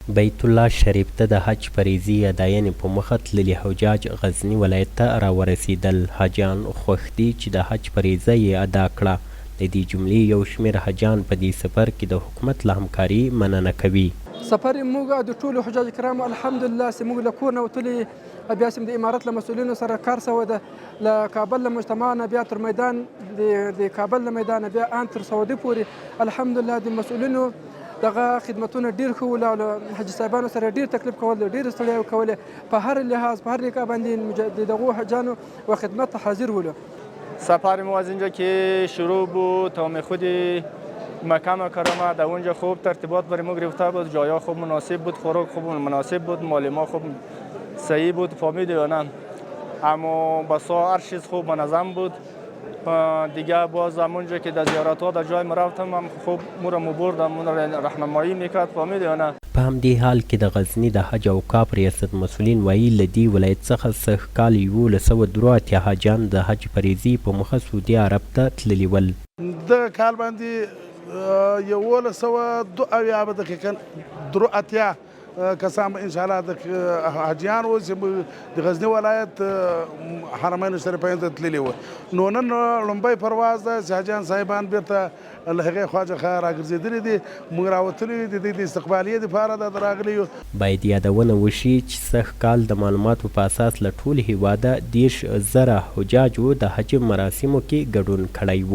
بیت الله شریف ته د حج فریضې اداینې په مخه تللي حجاج غزني ولایت ته راورسېدل. حاجیان خوښ دي چې د حج فریضه یې ادا کړه. د دې جملې یو شمېر حاجیان په دې سفر کې د حکومت له همکاري مننه کوي. سفر موږ د ټولو حجاج کرامو الحمدلله چې موږ له کور نه وتلي، بیا چې د امارت له مسؤلینو سره کار سوی ده، له کابل له مجتمع نه بیا تر میدان د کابل له میدان بیا ان تر سعودي پورې الحمدلله د مسؤلینو دغه خدمتونه ډیر ښه ول او حاجي صاحبانو سره ډیر تکلیف کول، ډیر ستړیا کولې، په هر لحاظ په هر نکاح باندې د دغو حجانو و خدمت حاضر ولو. سفر ما از اینجا که شروع بود تا خود مکه مکرمه در اونجا خوب ترتیبات برای ما گرفته بود، جایا خوب مناسب بود، خوراک خوب مناسب بود، مال ما خوب صحیح بود، فهمیدی یا نه؟ اما بسا هر چیز خوب منظم بود. دیگه باز همونجا که در زیارت ها در جای ما رفتم هم خوب مو بردم، مو راهنمایی میکرد، فهمیدی یا نه؟ په همدې حال کې د غزني د حج او اوقاف ریاست مسؤلین وایي له دې ولایت څخه سږ کال 1183 حاجیان د حج فریضې په موخه سعودي عرب ته تللي ول. دغه کال باندې 1182 دقیقاً درو اتیا کسان به انشاءالله د حاجیان و چې د غزني ولایت حرمین شریفین ته تللي وو. نو نن لومبی پرواز ده چې حاجیان صاحبان بیرته له هغې خوا څخه راګرځېدلي دي. موږ راوتلي د دوی د استقبالیې دپاره د راغلي یو. باید یادونه وشي چې سږ کال د معلوماتو په اساس له ټول هېواده 10,000 حجاجو د حج مراسمو کې ګډون کړی و.